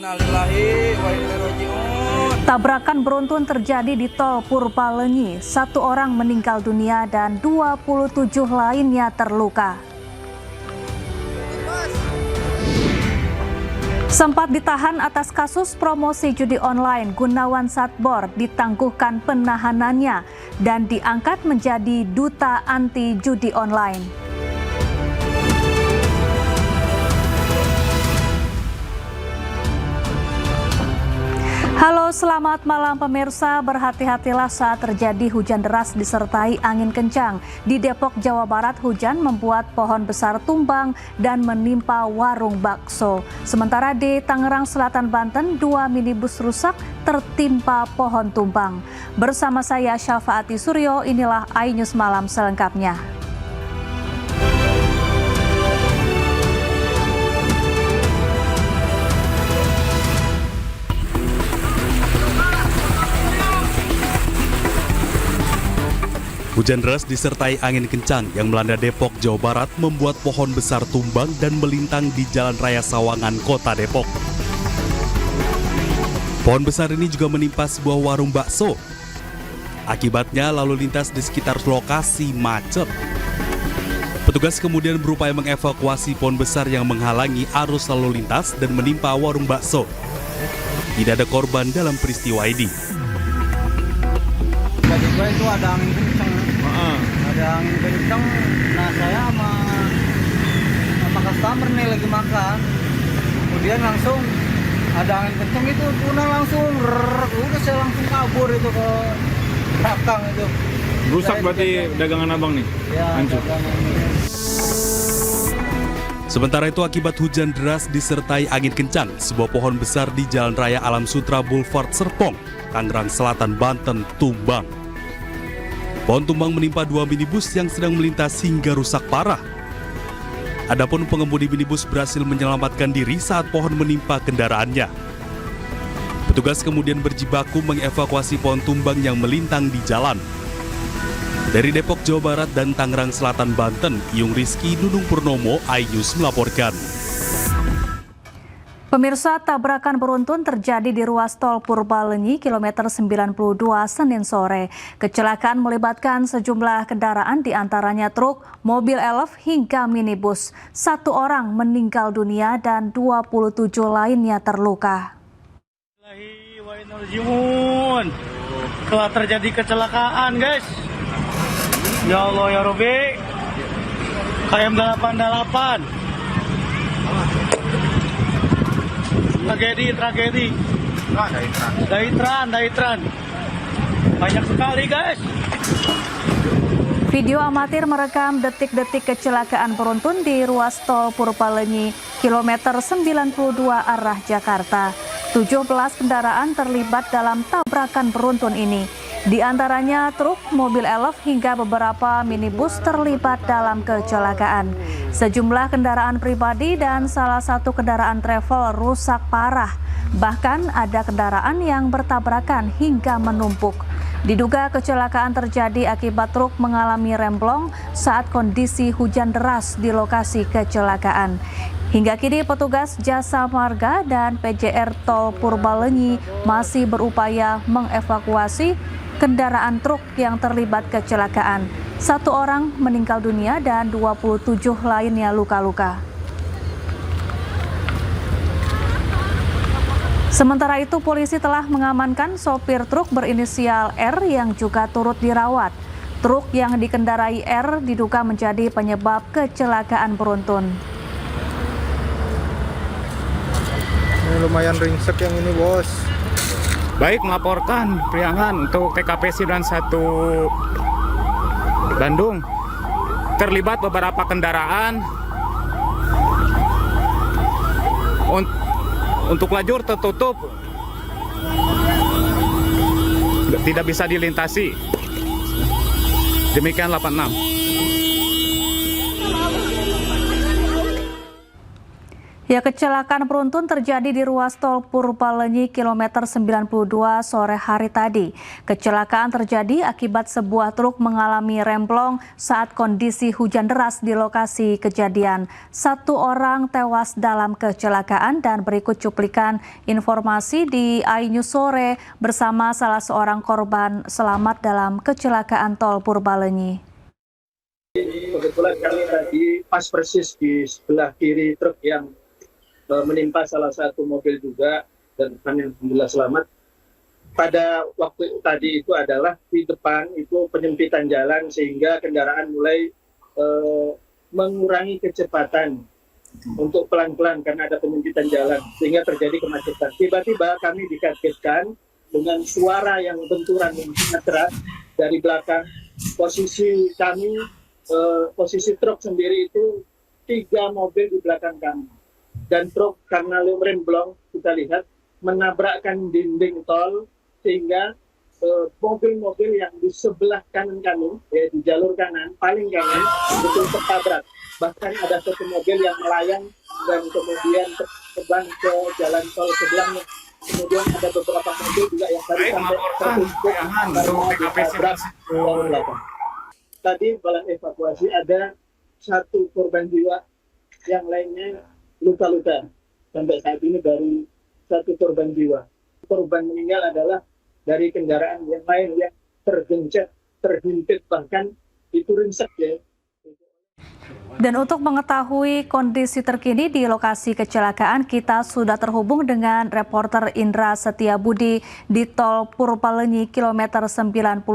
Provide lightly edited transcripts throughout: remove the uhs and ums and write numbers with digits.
Innalillahi wa inna ilaihi raji'un. Tabrakan beruntun terjadi di tol Purbalenyi. 1 orang meninggal dunia dan 27 lainnya terluka. Sempat ditahan atas kasus promosi judi online, Gunawan Satbor ditangguhkan penahanannya dan diangkat menjadi duta anti judi online. Halo, selamat malam pemirsa. Berhati-hatilah saat terjadi hujan deras disertai angin kencang. Di Depok, Jawa Barat, hujan membuat pohon besar tumbang dan menimpa warung bakso. Sementara di Tangerang Selatan, Banten, 2 minibus rusak tertimpa pohon tumbang. Bersama saya Syafaati Suryo, inilah iNews Malam selengkapnya. Hujan deras disertai angin kencang yang melanda Depok, Jawa Barat membuat pohon besar tumbang dan melintang di Jalan Raya Sawangan, Kota Depok. Pohon besar ini juga menimpa sebuah warung bakso. Akibatnya lalu lintas di sekitar lokasi macet. Petugas kemudian berupaya mengevakuasi pohon besar yang menghalangi arus lalu lintas dan menimpa warung bakso. Tidak ada korban dalam peristiwa ini. Tiba-tiba itu ada angin kencang. Ada angin kencang. Nah, saya sama customer nih lagi makan. Kemudian langsung ada angin kencang itu, langsung udah saya langsung kabur itu ke belakang itu. Rusak berarti dagangan abang nih? Ya, hancur. Sementara itu akibat hujan deras disertai angin kencang, sebuah pohon besar di Jalan Raya Alam Sutra Boulevard Serpong, Tangerang Selatan, Banten, tumbang. Pohon tumbang menimpa 2 minibus yang sedang melintas hingga rusak parah. Adapun pengemudi minibus berhasil menyelamatkan diri saat pohon menimpa kendaraannya. Petugas kemudian berjibaku mengevakuasi pohon tumbang yang melintang di jalan. Dari Depok, Jawa Barat dan Tangerang Selatan, Banten, Iyung Rizky, Nunung Purnomo, iNews melaporkan. Pemirsa, tabrakan beruntun terjadi di ruas tol Purbalenyi, kilometer 92, Senin sore. Kecelakaan melibatkan sejumlah kendaraan, diantaranya truk, mobil elf, hingga minibus. 1 orang meninggal dunia dan 27 lainnya terluka. Telah terjadi kecelakaan, guys. Ya Allah ya Robbi. KM 88. Tragedi. Daitran. Banyak sekali, guys. Video amatir merekam detik-detik kecelakaan beruntun di ruas tol Purbalenyi, kilometer 92 arah Jakarta. 17 kendaraan terlibat dalam tabrakan beruntun ini. Di antaranya truk, mobil elf, hingga beberapa minibus terlibat dalam kecelakaan. Sejumlah kendaraan pribadi dan salah satu kendaraan travel rusak parah. Bahkan ada kendaraan yang bertabrakan hingga menumpuk. Diduga kecelakaan terjadi akibat truk mengalami remblong saat kondisi hujan deras di lokasi kecelakaan. Hingga kini petugas Jasa Marga dan PJR Tol Purbalenyi masih berupaya mengevakuasi kendaraan truk yang terlibat kecelakaan. 1 orang meninggal dunia dan 27 lainnya luka-luka. Sementara itu, polisi telah mengamankan sopir truk berinisial R yang juga turut dirawat. Truk yang dikendarai R diduga menjadi penyebab kecelakaan beruntun. Ini lumayan ringsek yang ini, bos. Baik, melaporkan Priangan untuk TKP 91 Bandung. Terlibat beberapa kendaraan. Untuk lajur tertutup, tidak bisa dilintasi. Demikian 86. Ya, kecelakaan beruntun terjadi di ruas tol Purbalenyi kilometer 92 sore hari tadi. Kecelakaan terjadi akibat sebuah truk mengalami remblong saat kondisi hujan deras di lokasi kejadian. 1 orang tewas dalam kecelakaan dan berikut cuplikan informasi di iNews sore bersama salah seorang korban selamat dalam kecelakaan tol Purbalenyi. Kebetulan kami tadi pas persis di sebelah kiri truk yang menimpa salah satu mobil juga, dan kami alhamdulillah selamat. Pada waktu tadi itu adalah di depan itu penyempitan jalan sehingga kendaraan mulai mengurangi kecepatan untuk pelan-pelan karena ada penyempitan jalan sehingga terjadi kemacetan. Tiba-tiba kami dikagetkan dengan suara yang benturan yang sangat keras dari belakang. Posisi kami, posisi truk sendiri itu 3 mobil di belakang kami. Dan truk karena remblong kita lihat menabrakkan dinding tol sehingga mobil-mobil yang di sebelah kanan kami, ya di jalur kanan paling kanan betul tertabrak. Bahkan ada satu mobil yang melayang dan kemudian terbang ke jalan tol sebelahnya. Kemudian ada beberapa mobil juga yang tadi sampai tertutup karena ditabrak dari belakang. Tadi dalam evakuasi ada 1 korban jiwa, yang lainnya luka-luka. Sampai saat ini baru 1 korban jiwa. Korban meninggal adalah dari kendaraan yang lain yang tergencet, terhimpit, bahkan itu ringsek ya. Dan untuk mengetahui kondisi terkini di lokasi kecelakaan, kita sudah terhubung dengan reporter Indra Setiabudi di tol Purbalenyi kilometer 92.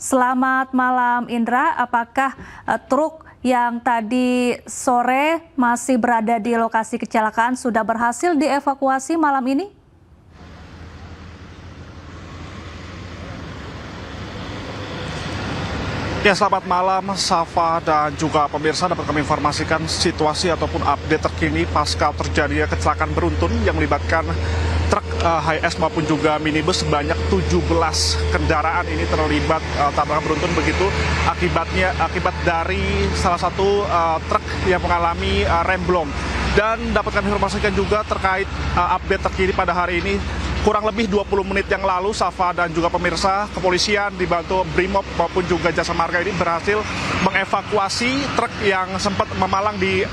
Selamat malam Indra, apakah truk yang tadi sore masih berada di lokasi kecelakaan sudah berhasil dievakuasi malam ini? Ya, selamat malam Safa dan juga pemirsa. Dapat kami informasikan situasi ataupun update terkini pasca terjadinya kecelakaan beruntun yang melibatkan truk Hi-Ace maupun juga minibus. Sebanyak 17 kendaraan ini terlibat tabrakan beruntun begitu akibat dari salah satu truk yang mengalami remblong. Dan dapat kami informasikan juga terkait update terkini pada hari ini. Kurang lebih 20 menit yang lalu, Safa dan juga pemirsa, kepolisian dibantu Brimob maupun juga Jasa Marga ini berhasil mengevakuasi truk yang sempat memalang di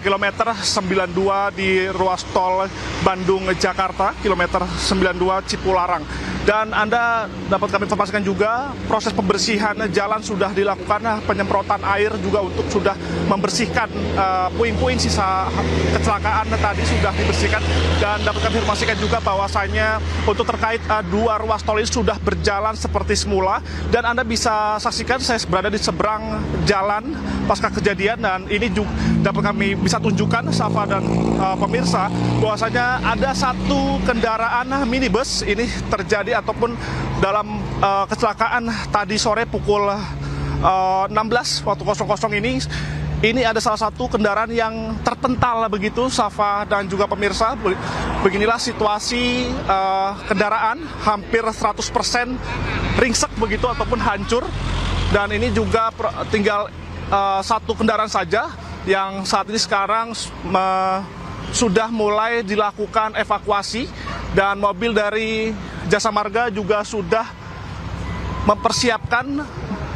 kilometer 92 di ruas tol Bandung-Jakarta, kilometer 92 Cipularang. Dan Anda dapat kami informasikan juga proses pembersihan jalan sudah dilakukan, penyemprotan air juga untuk sudah membersihkan puing-puing sisa kecelakaan tadi sudah dibersihkan. Dan dapat kami informasikan juga bahwasanya untuk terkait 2 ruas tol ini sudah berjalan seperti semula. Dan Anda bisa saksikan saya berada di seberang jalan pasca kejadian, dan ini juga dapat kami bisa tunjukkan Safa dan pemirsa bahwasanya ada 1 kendaraan minibus ini terjadi ataupun dalam kecelakaan tadi sore pukul 16 waktu 00 ini ada salah satu kendaraan yang terpental begitu Safa dan juga pemirsa. Beginilah situasi kendaraan hampir 100% ringsek begitu ataupun hancur, dan ini juga tinggal 1 kendaraan saja yang saat ini sekarang sudah mulai dilakukan evakuasi, dan mobil dari Jasa Marga juga sudah mempersiapkan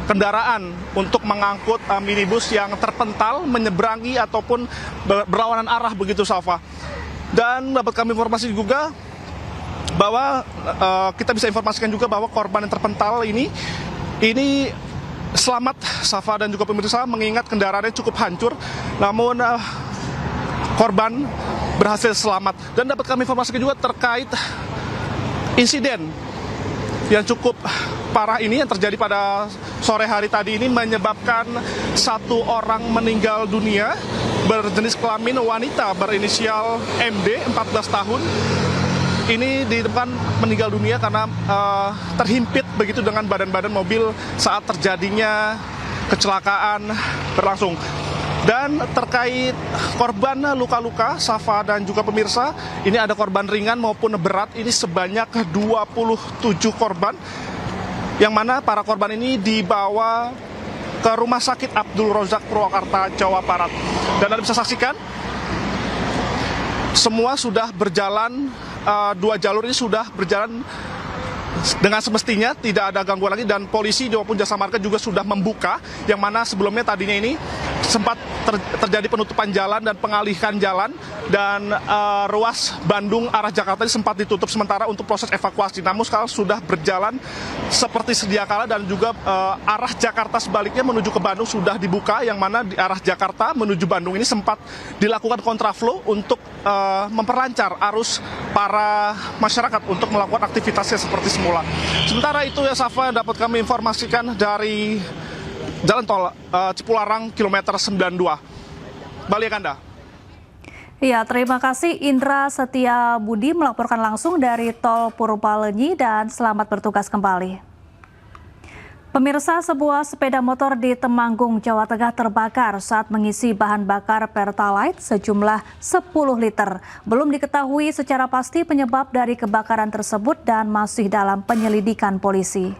kendaraan untuk mengangkut minibus yang terpental menyeberangi ataupun berlawanan arah begitu Safa. Dan dapat kami informasi juga bahwa kita bisa informasikan juga bahwa korban yang terpental ini selamat Safa dan juga pemirsa, mengingat kendaraannya cukup hancur, namun korban berhasil selamat. Dan dapat kami informasikan juga terkait insiden yang cukup parah ini yang terjadi pada sore hari tadi ini menyebabkan 1 orang meninggal dunia berjenis kelamin wanita berinisial MD 14 tahun. Ini di depan meninggal dunia karena terhimpit begitu dengan badan-badan mobil saat terjadinya kecelakaan berlangsung. Dan terkait korban luka-luka, Safa dan juga pemirsa, ini ada korban ringan maupun berat, ini sebanyak 27 korban, yang mana para korban ini dibawa ke Rumah Sakit Abdul Rozak Purwakarta, Jawa Barat. Dan Anda bisa saksikan semua sudah berjalan, 2 jalur ini sudah berjalan dengan semestinya, tidak ada gangguan lagi, dan polisi maupun jasa marga juga sudah membuka, yang mana sebelumnya tadinya ini sempat terjadi penutupan jalan dan pengalihan jalan, dan ruas Bandung arah Jakarta ini sempat ditutup sementara untuk proses evakuasi. Namun sekarang sudah berjalan seperti sedia kala, dan juga arah Jakarta sebaliknya menuju ke Bandung sudah dibuka, yang mana di arah Jakarta menuju Bandung ini sempat dilakukan kontraflow untuk memperlancar arus para masyarakat untuk melakukan aktivitasnya seperti semula. Sementara itu ya Safa, dapat kami informasikan dari Jalan Tol Cipularang kilometer 92. Balik Anda. Ya, terima kasih Indra Setia Budi melaporkan langsung dari Tol Purbalenyi, dan selamat bertugas kembali. Pemirsa, sebuah sepeda motor di Temanggung, Jawa Tengah terbakar saat mengisi bahan bakar Pertalite sejumlah 10 liter. Belum diketahui secara pasti penyebab dari kebakaran tersebut dan masih dalam penyelidikan polisi.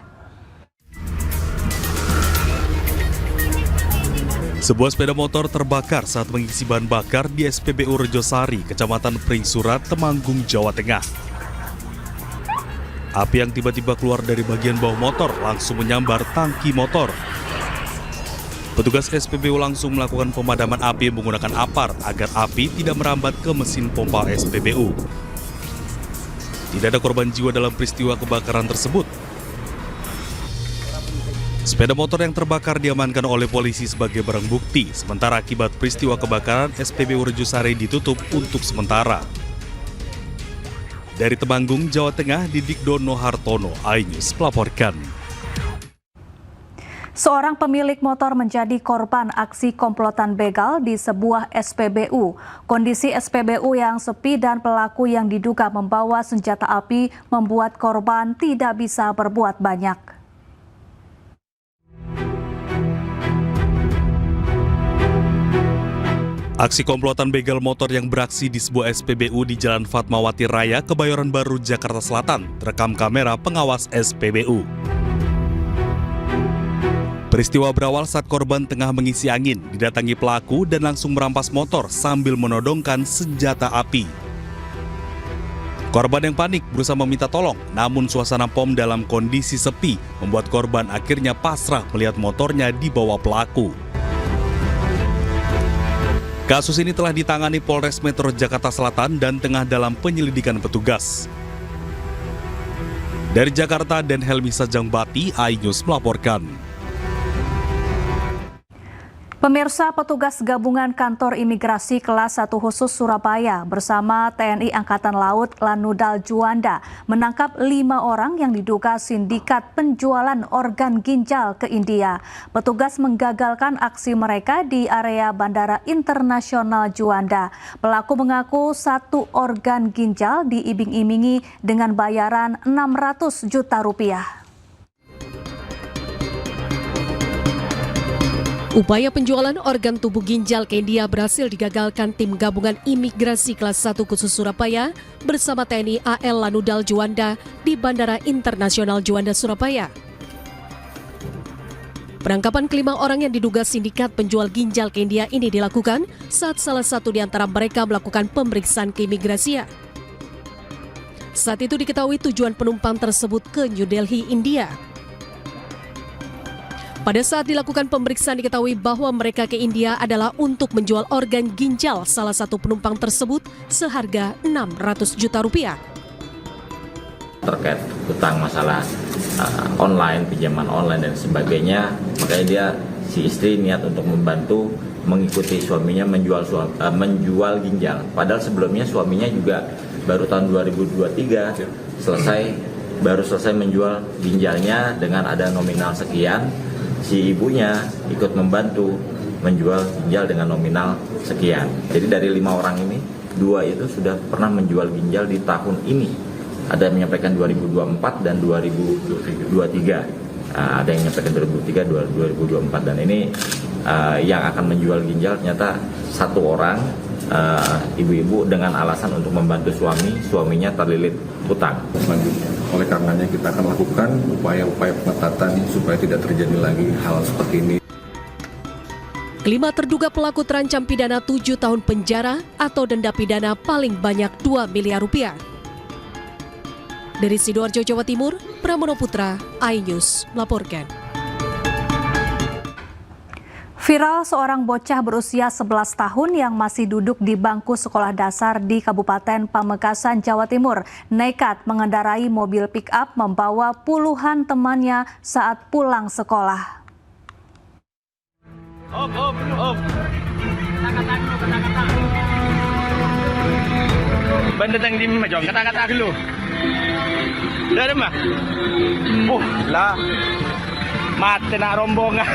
Sebuah sepeda motor terbakar saat mengisi bahan bakar di SPBU Rejosari, Kecamatan Pringsurat, Temanggung, Jawa Tengah. Api yang tiba-tiba keluar dari bagian bawah motor langsung menyambar tangki motor. Petugas SPBU langsung melakukan pemadaman api menggunakan apar agar api tidak merambat ke mesin pompa SPBU. Tidak ada korban jiwa dalam peristiwa kebakaran tersebut. Sepeda motor yang terbakar diamankan oleh polisi sebagai barang bukti, sementara akibat peristiwa kebakaran SPBU Rejosari ditutup untuk sementara. Dari Temanggung, Jawa Tengah, Didik Dono Hartono, iNews melaporkan. Seorang pemilik motor menjadi korban aksi komplotan begal di sebuah SPBU. Kondisi SPBU yang sepi dan pelaku yang diduga membawa senjata api membuat korban tidak bisa berbuat banyak. Aksi komplotan begal motor yang beraksi di sebuah SPBU di Jalan Fatmawati Raya, Kebayoran Baru, Jakarta Selatan, terekam kamera pengawas SPBU. Peristiwa berawal saat korban tengah mengisi angin, didatangi pelaku dan langsung merampas motor sambil menodongkan senjata api. Korban yang panik berusaha meminta tolong, namun suasana POM dalam kondisi sepi membuat korban akhirnya pasrah melihat motornya dibawa pelaku. Kasus ini telah ditangani Polres Metro Jakarta Selatan dan tengah dalam penyelidikan petugas. Dari Jakarta, Dan Helmi Sajangbati, iNews melaporkan. Pemirsa, petugas gabungan kantor imigrasi kelas 1 khusus Surabaya bersama TNI Angkatan Laut Lanudal Juanda menangkap 5 orang yang diduga sindikat penjualan organ ginjal ke India. Petugas menggagalkan aksi mereka di area Bandara Internasional Juanda. Pelaku mengaku 1 organ ginjal diiming-imingi dengan bayaran 600 juta rupiah. Upaya penjualan organ tubuh ginjal ke India berhasil digagalkan tim gabungan imigrasi kelas 1 khusus Surabaya bersama TNI AL Lanudal Juanda di Bandara Internasional Juanda, Surabaya. Penangkapan kelima orang yang diduga sindikat penjual ginjal ke India ini dilakukan saat salah satu di antara mereka melakukan pemeriksaan keimigrasian. Saat itu diketahui tujuan penumpang tersebut ke New Delhi, India. Pada saat dilakukan pemeriksaan diketahui bahwa mereka ke India adalah untuk menjual organ ginjal salah satu penumpang tersebut seharga 600 juta rupiah. Terkait hutang masalah online, pinjaman online dan sebagainya, makanya si istri niat untuk membantu mengikuti suaminya menjual ginjal. Padahal sebelumnya suaminya juga baru tahun 2023 baru selesai menjual ginjalnya dengan ada nominal sekian. Si ibunya ikut membantu menjual ginjal dengan nominal sekian. Jadi dari 5 orang ini, 2 itu sudah pernah menjual ginjal di tahun ini. Ada yang menyampaikan 2024 dan 2023. Ada yang menyampaikan 2023, 2024. Dan ini yang akan menjual ginjal ternyata 1 orang, ibu-ibu dengan alasan untuk membantu suaminya terlilit hutang. Selanjutnya, oleh karenanya kita akan lakukan upaya-upaya pengetatan supaya tidak terjadi lagi hal seperti ini. Kelima terduga pelaku terancam pidana 7 tahun penjara atau denda pidana paling banyak 2 miliar rupiah. Dari Sidoarjo, Jawa Timur, Pramono Putra, iNews melaporkan. Viral seorang bocah berusia 11 tahun yang masih duduk di bangku sekolah dasar di Kabupaten Pamekasan, Jawa Timur, nekat mengendarai mobil pick-up membawa puluhan temannya saat pulang sekolah. Banda tang di macam kata-kata dulu. Dah ada mah? Lah. Mati nak rombongan.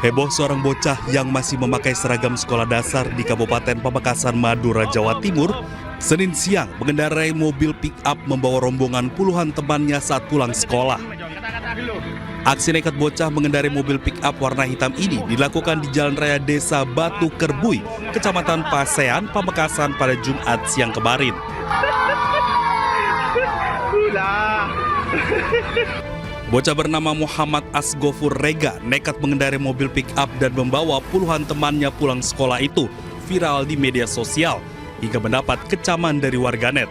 Heboh seorang bocah yang masih memakai seragam sekolah dasar di Kabupaten Pamekasan, Madura, Jawa Timur, Senin siang mengendarai mobil pick-up membawa rombongan puluhan temannya saat pulang sekolah. Aksi nekat bocah mengendarai mobil pick-up warna hitam ini dilakukan di Jalan Raya Desa Batu Kerbui, Kecamatan Pasean, Pamekasan pada Jumat siang kemarin. Bocah bernama Muhammad Asgofur Rega nekat mengendarai mobil pick-up dan membawa puluhan temannya pulang sekolah itu viral di media sosial hingga mendapat kecaman dari warganet.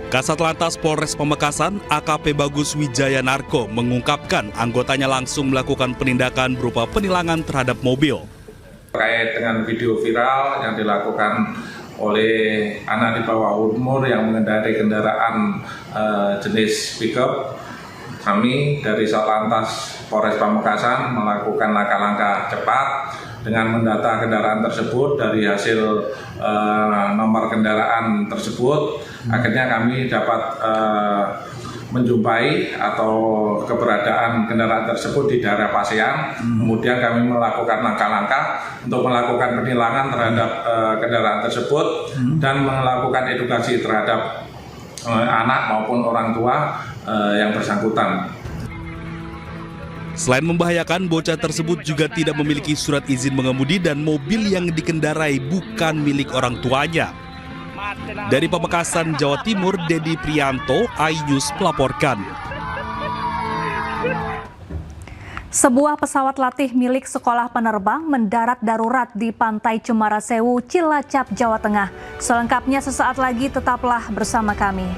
Kasat Lantas Polres Pamekasan AKP Bagus Wijaya Narko mengungkapkan anggotanya langsung melakukan penindakan berupa penilangan terhadap mobil. Terkait dengan video viral yang dilakukan oleh anak di bawah umur yang mengendarai kendaraan jenis pickup, kami dari Satlantas Polres Pamekasan melakukan langkah-langkah cepat dengan mendata kendaraan tersebut dari hasil nomor kendaraan tersebut. Akhirnya kami dapat menjumpai atau keberadaan kendaraan tersebut di daerah Pasean. Kemudian kami melakukan langkah-langkah untuk melakukan penilangan terhadap kendaraan tersebut dan melakukan edukasi terhadap anak maupun orang tua yang bersangkutan. Selain membahayakan, bocah tersebut juga tidak memiliki surat izin mengemudi dan mobil yang dikendarai bukan milik orang tuanya. Dari Pamekasan, Jawa Timur, Dedi Prianto, iNews melaporkan. Sebuah pesawat latih milik sekolah penerbang mendarat darurat di Pantai Cemara Sewu, Cilacap, Jawa Tengah. Selengkapnya sesaat lagi, tetaplah bersama kami.